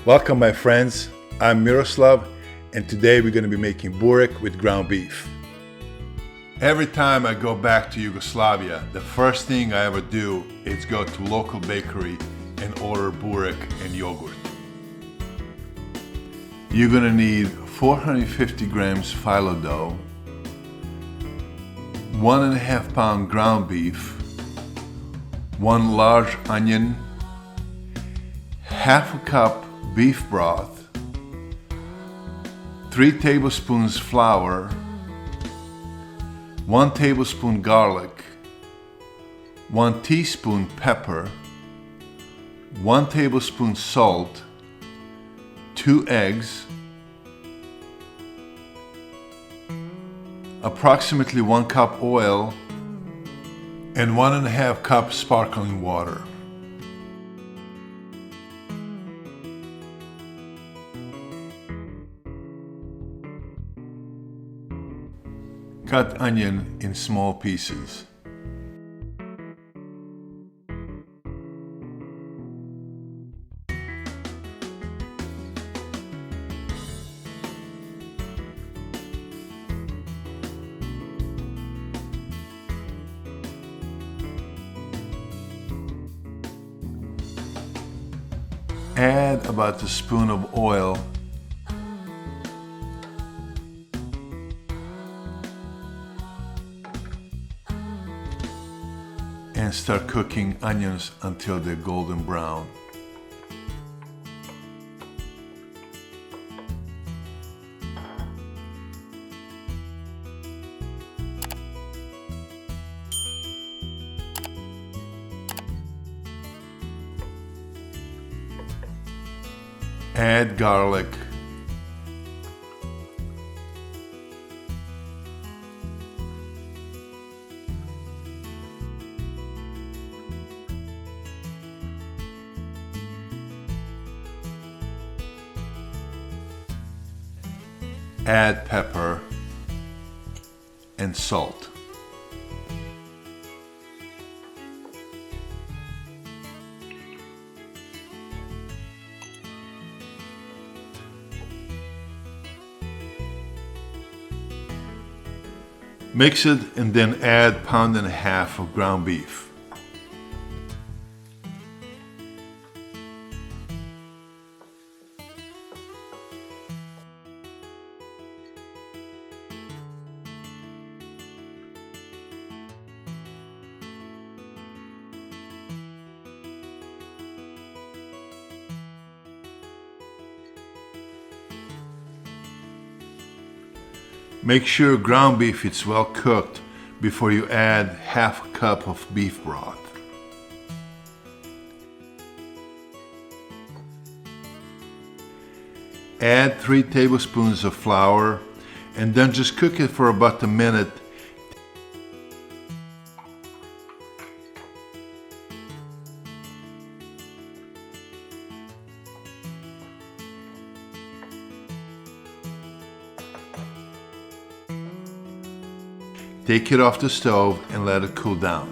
Welcome my friends, I'm Miroslav and today we're going to be making burek with ground beef. Every time I go back to Yugoslavia, the first thing I ever do is go to local bakery and order burek and yogurt. You're going to need 450 grams Filo dough, 1.5 pound ground beef, 1 large onion, half a cup beef broth, 3 tablespoons flour, 1 tablespoon garlic, 1 teaspoon pepper, 1 tablespoon salt, 2 eggs, approximately 1 cup oil, and 1.5 cups sparkling water. Cut onion in small pieces. Add about a spoon of oil and start cooking onions until they're golden brown. Add garlic, add pepper and salt. Mix it and then add 1.5 pounds of ground beef. Make sure ground beef is well cooked before you add half a cup of beef broth. Add 3 tablespoons of flour and then just cook it for about a minute. Take it off the stove and let it cool down.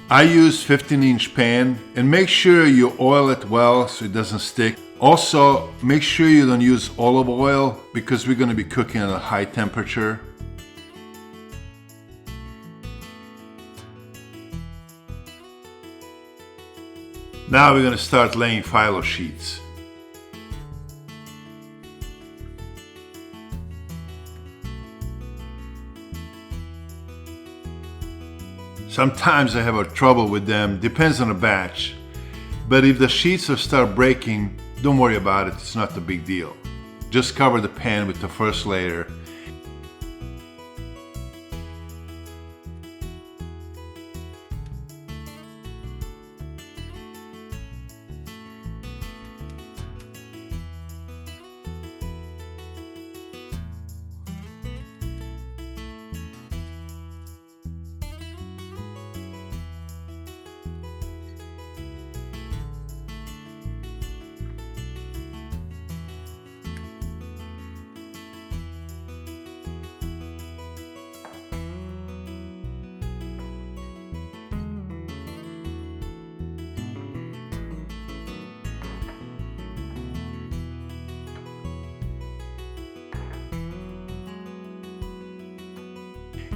I use 15-inch pan and make sure you oil it well so it doesn't stick. Also, make sure you don't use olive oil because we're going to be cooking at a high temperature. Now we're going to start laying Filo sheets. Sometimes I have a trouble with them, depends on the batch. But if the sheets start breaking, don't worry about it, it's not a big deal. Just cover the pan with the first layer.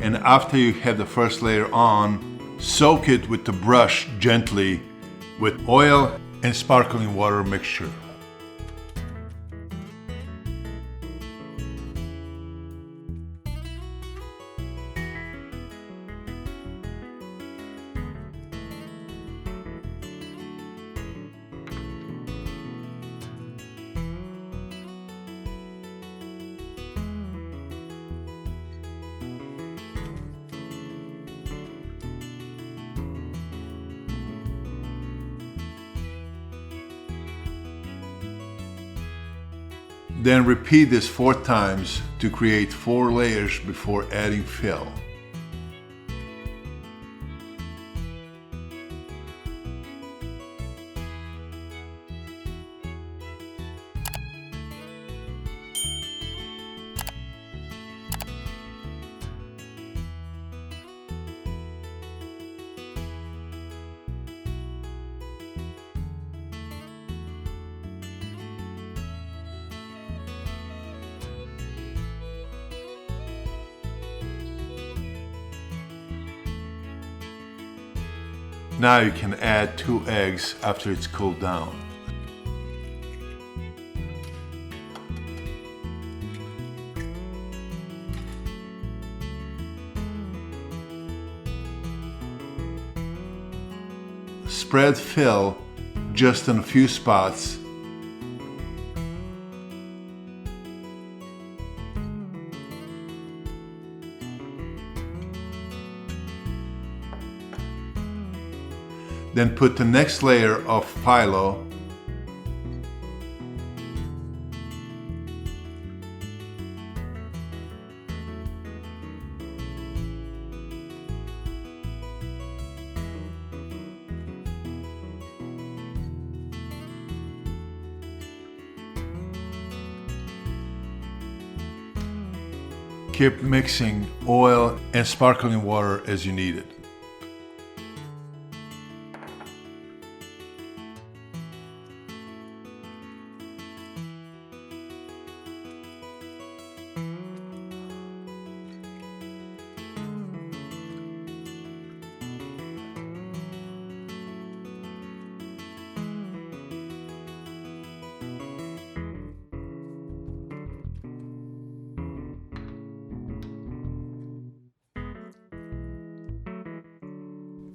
And after you have the first layer on, soak it with the brush gently with oil and sparkling water mixture. Then repeat this 4 times to create 4 layers before adding fill. Now you can add 2 eggs after it's cooled down. Spread fill just in a few spots. Then put the next layer of Filo. Keep mixing oil and sparkling water as you need it.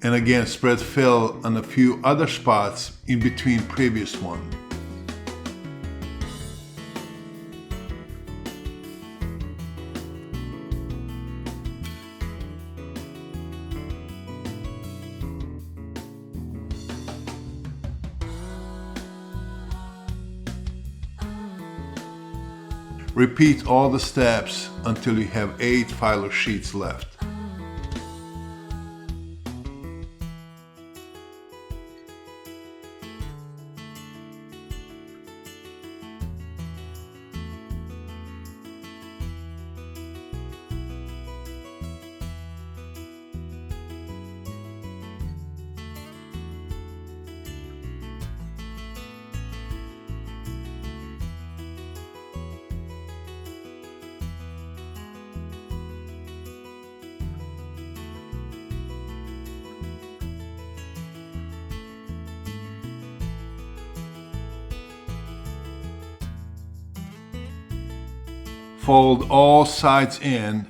And again, spread fill on a few other spots in between previous one. Repeat all the steps until you have 8 Filo sheets left. Fold all sides in.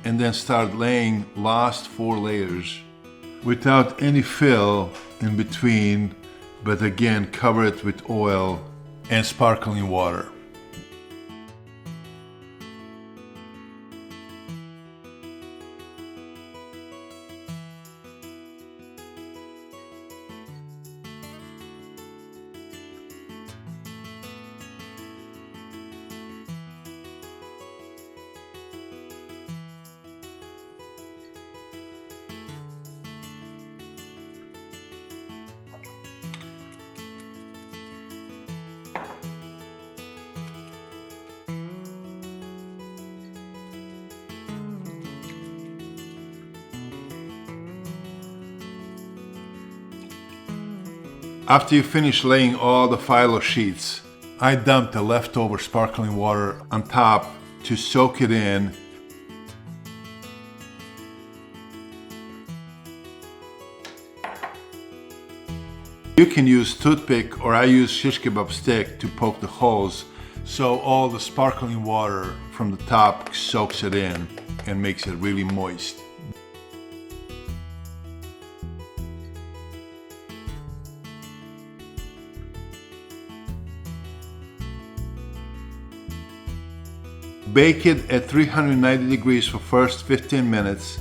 And then start laying last 4 layers without any fill in between, but again cover it with oil and sparkling water. After you finish laying all the Filo sheets, I dump the leftover sparkling water on top to soak it in. You can use toothpick, or I use shish kebab stick to poke the holes so all the sparkling water from the top soaks it in and makes it really moist. Bake it at 390 degrees for first 15 minutes,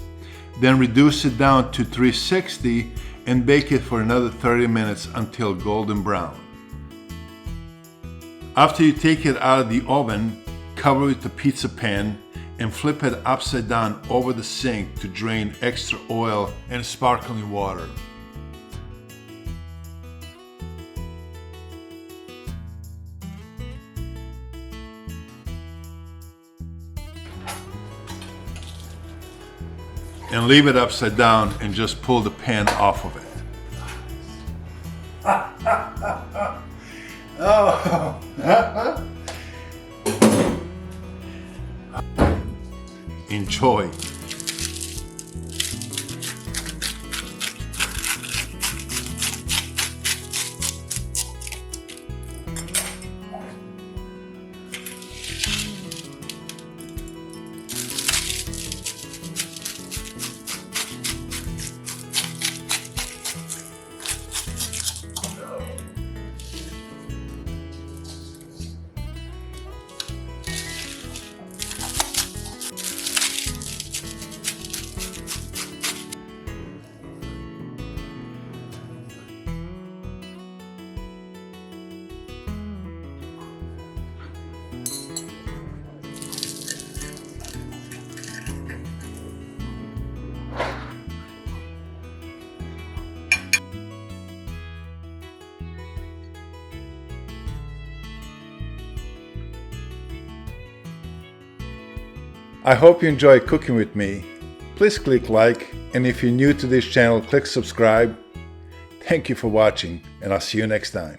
then reduce it down to 360 and bake it for another 30 minutes until golden brown. After you take it out of the oven, cover it with a pizza pan and flip it upside down over the sink to drain extra oil and sparkling water. And leave it upside down and just pull the pan off of it. Oh. Enjoy. I hope you enjoy cooking with me. Please click like, and if you're new to this channel, click subscribe. Thank you for watching, and I'll see you next time.